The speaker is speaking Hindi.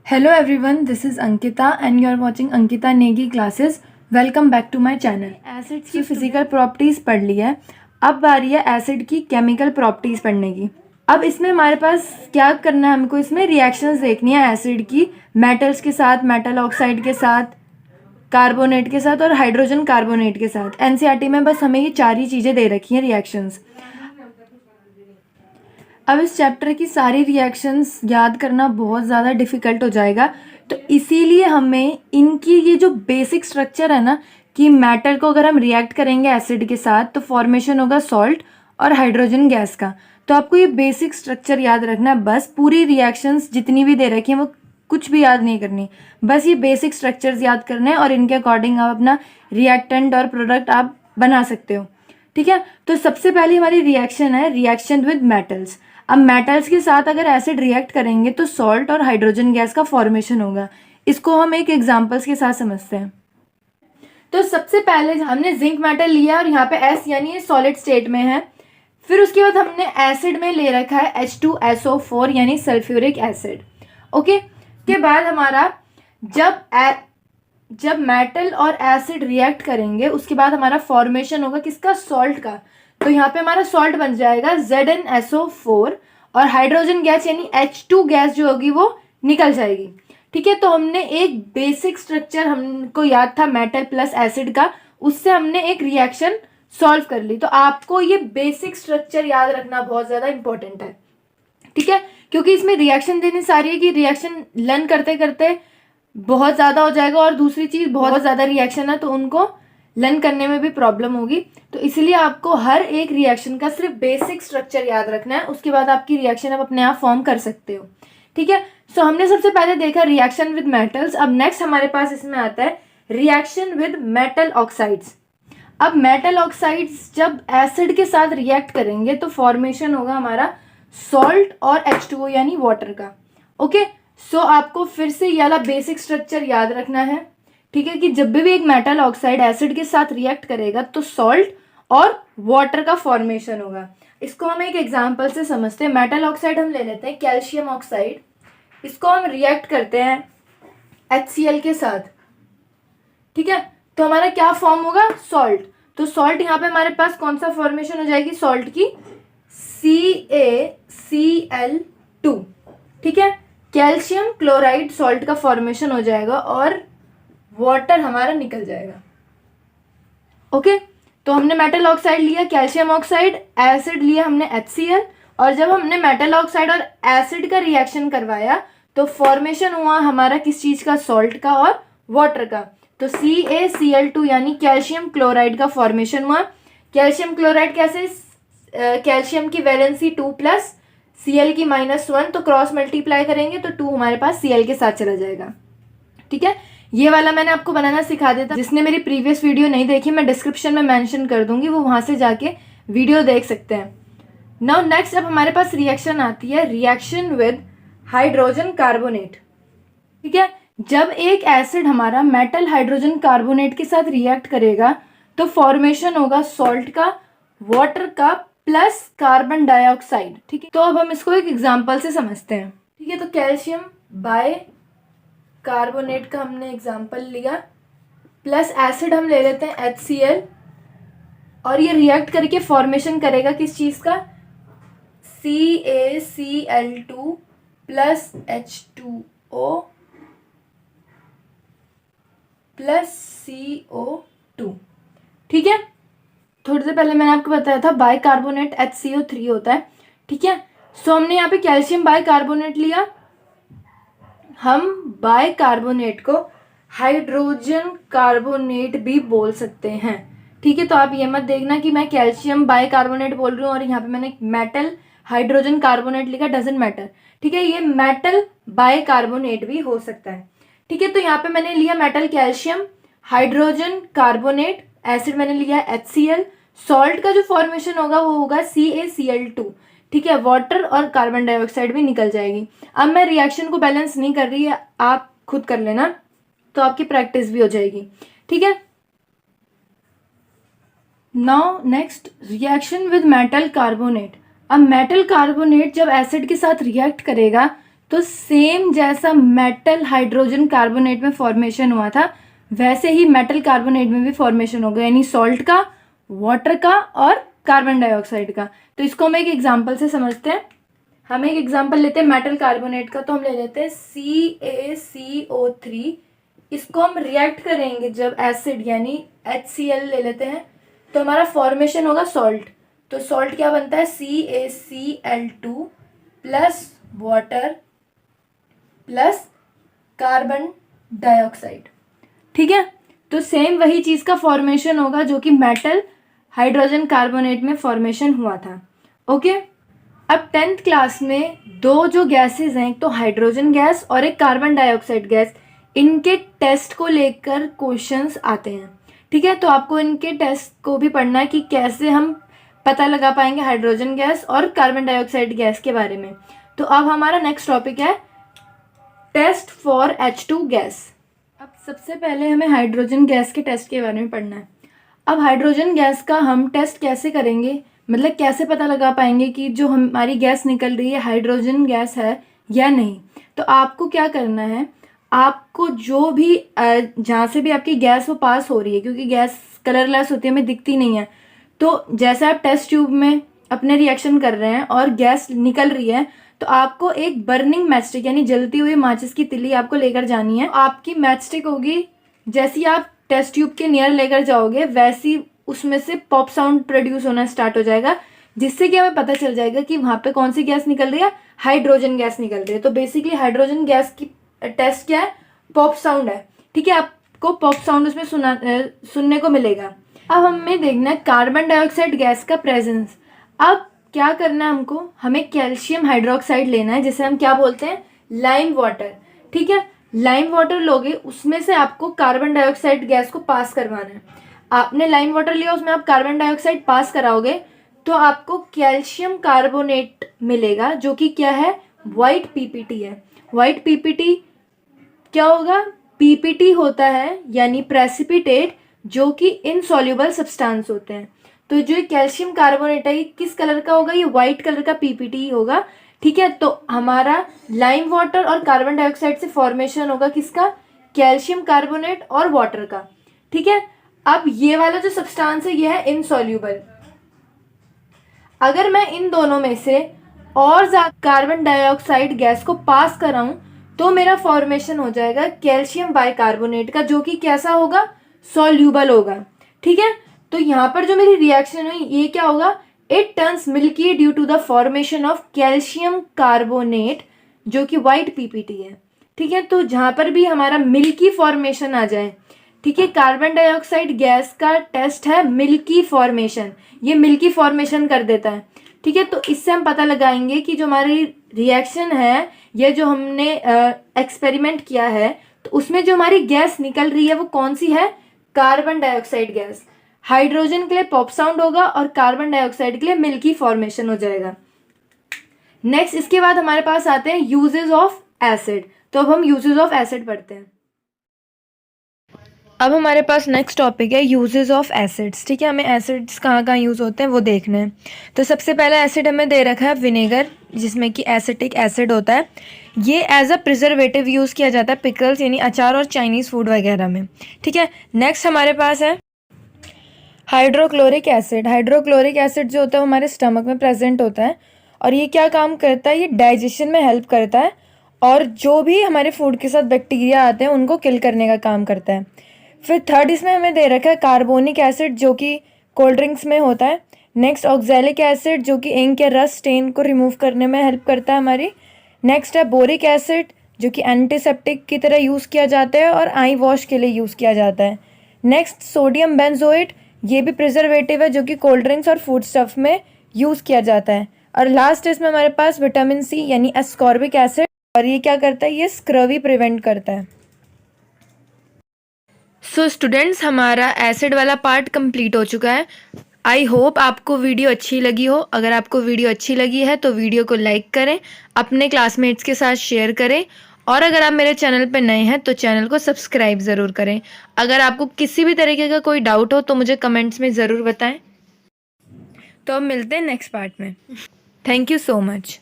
Hello everyone, this is Ankita and you are watching Ankita Negi classes. Welcome back to my channel. Acid की फिजिकल प्रॉपर्टीज़ पढ़ ली है, अब बारी है एसिड की केमिकल प्रॉपर्टीज़ पढ़ने की। अब इसमें हमारे पास क्या करना है, हमको इसमें रिएक्शंस देखनी है एसिड की मेटल्स के साथ, मेटल ऑक्साइड के साथ, कार्बोनेट के साथ और हाइड्रोजन कार्बोनेट के साथ। एनसीईआरटी में बस हमें ये चार ही चीज़ें दे रखी हैं रिएक्शंस। अब इस चैप्टर की सारी रिएक्शंस याद करना बहुत ज़्यादा डिफ़िकल्ट हो जाएगा, तो इसीलिए हमें इनकी ये जो बेसिक स्ट्रक्चर है ना, कि मेटल को अगर हम रिएक्ट करेंगे एसिड के साथ तो फॉर्मेशन होगा सॉल्ट और हाइड्रोजन गैस का। तो आपको ये बेसिक स्ट्रक्चर याद रखना है, बस पूरी रिएक्शंस जितनी भी दे रखी हैं वो कुछ भी याद नहीं करनी, बस ये बेसिक स्ट्रक्चर्स याद करने हैं और इनके अकॉर्डिंग आप अपना रिएक्टेंट और प्रोडक्ट आप बना सकते हो। ठीक है, तो सबसे पहली हमारी रिएक्शन है रिएक्शन विद मेटल्स। अब मेटल्स के साथ अगर एसिड रिएक्ट करेंगे तो सॉल्ट और हाइड्रोजन गैस का फॉर्मेशन होगा। इसको हम एक एग्जांपल्स के साथ समझते हैं। तो सबसे पहले हमने जिंक मेटल लिया और यहाँ पे S यानी ये सॉलिड स्टेट में है। फिर उसके बाद हमने एसिड में ले रखा है H2SO4 यानी सल्फ्यूरिक एसिड। ओके, के बाद हमारा जब मेटल और एसिड रिएक्ट करेंगे उसके बाद हमारा फॉर्मेशन होगा किसका, सॉल्ट का। तो यहाँ पे हमारा सॉल्ट बन जाएगा ZnSO4 और हाइड्रोजन गैस यानी H2 गैस जो होगी वो निकल जाएगी। ठीक है, तो हमने एक बेसिक स्ट्रक्चर हमको याद था मेटल प्लस एसिड का, उससे हमने एक रिएक्शन सॉल्व कर ली। तो आपको ये बेसिक स्ट्रक्चर याद रखना बहुत ज़्यादा इंपॉर्टेंट है। ठीक है, क्योंकि इसमें रिएक्शन देनी सारी है कि रिएक्शन लर्न करते करते बहुत ज़्यादा हो जाएगा और दूसरी चीज़ बहुत ज़्यादा रिएक्शन है तो उनको लर्न करने में भी प्रॉब्लम होगी। तो इसलिए आपको हर एक रिएक्शन का सिर्फ बेसिक स्ट्रक्चर याद रखना है, उसके बाद आपकी रिएक्शन आप अपने आप फॉर्म कर सकते हो। ठीक है, सो हमने सबसे पहले देखा रिएक्शन विद मेटल्स। अब नेक्स्ट हमारे पास इसमें आता है रिएक्शन विद मेटल ऑक्साइड्स। अब मेटल ऑक्साइड्स जब एसिड के साथ रिएक्ट करेंगे तो फॉर्मेशन होगा हमारा सॉल्ट और H2O यानी वाटर का। ओके, सो आपको फिर से ये वाला बेसिक स्ट्रक्चर याद रखना है। ठीक है, कि जब भी एक मेटल ऑक्साइड एसिड के साथ रिएक्ट करेगा तो सॉल्ट और वाटर का फॉर्मेशन होगा। इसको हम एक एग्जांपल से समझते हैं। मेटल ऑक्साइड हम ले लेते हैं कैल्शियम ऑक्साइड, इसको हम रिएक्ट करते हैं HCl के साथ। ठीक है, तो हमारा क्या फॉर्म होगा, सॉल्ट। तो सॉल्ट यहाँ पे हमारे पास कौन सा फॉर्मेशन हो जाएगी सॉल्ट की, CaCl2। ठीक है, कैल्शियम क्लोराइड सॉल्ट का फॉर्मेशन हो जाएगा और वाटर हमारा निकल जाएगा। ओके, तो हमने मेटल ऑक्साइड लिया, कैल्शियम ऑक्साइड, एसिड लिया हमने HCl, और जब हमने मेटल ऑक्साइड और एसिड का रिएक्शन करवाया तो फॉर्मेशन हुआ हमारा किस चीज का, सॉल्ट का और वाटर का। तो CaCl2 यानी कैल्शियम क्लोराइड का फॉर्मेशन हुआ। कैल्शियम क्लोराइड कैसे, कैल्शियम की वैलेंसी 2 प्लस Cl की -1, तो क्रॉस मल्टीप्लाई करेंगे तो 2 हमारे पास Cl के साथ चला जाएगा। ठीक है, ये वाला मैंने आपको बनाना सिखा दिया था। जिसने मेरी प्रीवियस वीडियो नहीं देखी मैं डिस्क्रिप्शन में मेंशन कर दूंगी, वो वहां से जाके वीडियो देख सकते हैं। नाउ नेक्स्ट अब हमारे पास रिएक्शन आती है रिएक्शन विद हाइड्रोजन कार्बोनेट। ठीक है, जब एक एसिड हमारा मेटल हाइड्रोजन कार्बोनेट के साथ रिएक्ट करेगा तो फॉर्मेशन होगा सॉल्ट का, वाटर का प्लस कार्बन डाइऑक्साइड। ठीक है, तो अब हम इसको एक एग्जाम्पल से समझते हैं। ठीक है, तो कैल्शियम बाय कार्बोनेट का हमने एग्जाम्पल लिया, प्लस एसिड हम ले लेते हैं HCl, और ये रिएक्ट करके फॉर्मेशन करेगा किस चीज़ का, CaCl2 plus H2O plus CO2। ठीक है, थोड़ी देर पहले मैंने आपको बताया था बाई कार्बोनेट HCO3 होता है। ठीक है, सो हमने यहाँ पे कैल्शियम बाई कार्बोनेट लिया, हम बाई कार्बोनेट को हाइड्रोजन कार्बोनेट भी बोल सकते हैं। ठीक है, तो आप ये मत देखना कि मैं कैल्शियम बाई कार्बोनेट बोल रही हूँ और यहाँ पे मैंने मेटल हाइड्रोजन कार्बोनेट लिखा, डजंट मैटर। ठीक है, ये मेटल बाई कार्बोनेट भी हो सकता है। ठीक है, तो यहाँ पे मैंने लिया metal calcium, hydrogen carbonate, acid मैंने लिया HCl, सॉल्ट का जो फॉर्मेशन होगा वो होगा CaCl2। ठीक है, वाटर और कार्बन डाइऑक्साइड भी निकल जाएगी। अब मैं रिएक्शन को बैलेंस नहीं कर रही है, आप खुद कर लेना तो आपकी प्रैक्टिस भी हो जाएगी। ठीक है, now next reaction with metal carbonate. अब मेटल कार्बोनेट जब एसिड के साथ रिएक्ट करेगा तो सेम जैसा मेटल हाइड्रोजन कार्बोनेट में फॉर्मेशन हुआ था वैसे ही मेटल कार्बोनेट में भी फॉर्मेशन होगा, यानी सॉल्ट का, वाटर का और कार्बन डाइऑक्साइड का। तो इसको हम एक एग्जांपल से समझते हैं। हम एक एग्जांपल लेते हैं मेटल कार्बोनेट का, तो हम ले लेते हैं CaCO3। इसको हम रिएक्ट करेंगे जब एसिड यानी HCl ले लेते हैं तो हमारा फॉर्मेशन होगा सॉल्ट। तो सॉल्ट क्या बनता है, CaCl2 plus water plus carbon dioxide. ठीक है, तो सेम वही चीज़ का फॉर्मेशन होगा जो कि मेटल हाइड्रोजन कार्बोनेट में फॉर्मेशन हुआ था। ओके, अब 10th क्लास में दो जो गैसेस हैं, एक तो हाइड्रोजन गैस और एक कार्बन डाइऑक्साइड गैस, इनके टेस्ट को लेकर क्वेश्चंस आते हैं। ठीक है, तो आपको इनके टेस्ट को भी पढ़ना है कि कैसे हम पता लगा पाएंगे हाइड्रोजन गैस और कार्बन डाइऑक्साइड गैस के बारे में। तो अब हमारा नेक्स्ट टॉपिक है टेस्ट फॉर H2 गैस। अब सबसे पहले हमें हाइड्रोजन गैस के टेस्ट के बारे में पढ़ना है। अब हाइड्रोजन गैस का हम टेस्ट कैसे करेंगे, मतलब कैसे पता लगा पाएंगे कि जो हमारी गैस निकल रही है हाइड्रोजन गैस है या नहीं। तो आपको क्या करना है, आपको जो भी जहाँ से भी आपकी गैस वो पास हो रही है, क्योंकि गैस कलरलेस होती है, हमें दिखती नहीं है, तो जैसे आप टेस्ट ट्यूब में अपने रिएक्शन कर रहे हैं और गैस निकल रही है तो आपको एक बर्निंग मैचस्टिक यानी जलती हुई माचिस की तिल्ली आपको लेकर जानी है। आपकी मैचस्टिक होगी, जैसी आप टेस्ट ट्यूब के नियर लेकर जाओगे वैसी उसमें से पॉप साउंड प्रोड्यूस होना स्टार्ट हो जाएगा, जिससे कि हमें पता चल जाएगा कि वहाँ पे कौन सी गैस निकल रही है, हाइड्रोजन गैस निकल रही है। तो बेसिकली हाइड्रोजन गैस की टेस्ट क्या है, पॉप साउंड है। ठीक है, आपको पॉप साउंड उसमें सुनने को मिलेगा। अब हमें देखना है कार्बन डाइऑक्साइड गैस का प्रेजेंस। अब क्या करना है हमको, हमें कैल्शियम हाइड्रोक्साइड लेना है, जिसे हम क्या बोलते हैं, लाइम वाटर। ठीक है, लाइम वाटर लोगे, उसमें से आपको कार्बन डाइऑक्साइड गैस को पास करवाना है। आपने लाइम वाटर लिया, उसमें आप कार्बन डाइऑक्साइड पास कराओगे तो आपको कैल्शियम कार्बोनेट मिलेगा, जो कि क्या है, वाइट पीपीटी है। वाइट पीपीटी क्या होगा, पीपीटी होता है यानी प्रेसिपिटेट, जो कि इनसॉल्युबल सब्सटेंस होते हैं। तो जो कैल्शियम कार्बोनेट है ये किस कलर का होगा, ये वाइट कलर का पीपीटी होगा। ठीक है, तो हमारा लाइम वाटर और कार्बन डाइऑक्साइड से फॉर्मेशन होगा किसका, कैल्शियम कार्बोनेट और वाटर का। ठीक है, अब ये वाला जो सब्सटेंस है ये है इनसॉल्युबल। अगर मैं इन दोनों में से और ज्यादा कार्बन डाइऑक्साइड गैस को पास कराऊं तो मेरा फॉर्मेशन हो जाएगा कैल्शियम बाइकार्बोनेट का, जो कि कैसा होगा, सॉल्यूबल होगा। ठीक है, तो यहाँ पर जो मेरी रिएक्शन हुई ये क्या होगा, it turns milky due to the formation of calcium carbonate, जो कि वाइट पीपीटी है। ठीक है, तो जहाँ पर भी हमारा मिल्की फॉर्मेशन आ जाए, ठीक है, कार्बन डाइऑक्साइड गैस का टेस्ट है मिल्की फॉर्मेशन, ये मिल्की फॉर्मेशन कर देता है। ठीक है, तो इससे हम पता लगाएंगे कि जो हमारी रिएक्शन है, ये जो हमने एक्सपेरिमेंट किया है, तो उसमें जो हमारी गैस निकल रही है वो कौन सी है, कार्बन डाइऑक्साइड गैस। हाइड्रोजन के लिए पॉप साउंड होगा और कार्बन डाइऑक्साइड के लिए मिल्की फॉर्मेशन हो जाएगा। नेक्स्ट, इसके बाद हमारे पास आते हैं यूजेस ऑफ एसिड। तो अब हम यूजेस ऑफ एसिड पढ़ते हैं। अब हमारे पास नेक्स्ट टॉपिक है यूजेस ऑफ एसिड्स। ठीक है, हमें एसिड्स कहाँ कहाँ यूज़ होते हैं वो देखना है। तो सबसे पहला एसिड हमें दे रखा है विनेगर, जिसमें कि एसिटिक एसिड होता है। ये एज अ प्रिजर्वेटिव यूज़ किया जाता है पिकल्स यानी अचार और चाइनीज़ फूड वगैरह में। ठीक है, नेक्स्ट हमारे पास है हाइड्रोक्लोरिक एसिड। हाइड्रोक्लोरिक एसिड जो होता है वो हमारे स्टमक में प्रेजेंट होता है और ये क्या काम करता है, ये डाइजेशन में हेल्प करता है और जो भी हमारे फूड के साथ बैक्टीरिया आते हैं उनको किल करने का काम करता है। फिर थर्ड इसमें हमें दे रखा है कार्बोनिक एसिड, जो कि कोल्ड ड्रिंक्स में होता है। नेक्स्ट ऑक्सैलिक एसिड, जो कि इंक या रस्ट स्टेन को रिमूव करने में हेल्प करता है हमारी। नेक्स्ट है बोरिक एसिड, जो कि एंटीसेप्टिक की तरह यूज़ किया जाता है और आई वॉश के लिए यूज़ किया जाता है। नेक्स्ट सोडियम बेंजोएट, ये भी प्रिजर्वेटिव है जो कि कोल्ड ड्रिंक्स और फूड स्टफ में यूज़ किया जाता है। और लास्ट इसमें हमारे पास विटामिन सी यानी एस्कॉर्बिक एसिड, और ये क्या करता है, ये स्क्रवी प्रिवेंट करता है। सो स्टूडेंट्स, हमारा एसिड वाला पार्ट कंप्लीट हो चुका है। आई होप आपको वीडियो अच्छी लगी हो। अगर आपको वीडियो अच्छी लगी है तो वीडियो को लाइक करें, अपने क्लासमेट्स के साथ शेयर करें और अगर आप मेरे चैनल पर नए हैं तो चैनल को सब्सक्राइब ज़रूर करें। अगर आपको किसी भी तरीके का कोई डाउट हो तो मुझे कमेंट्स में ज़रूर बताएं। तो अब मिलते हैं नेक्स्ट पार्ट में। Thank you so much.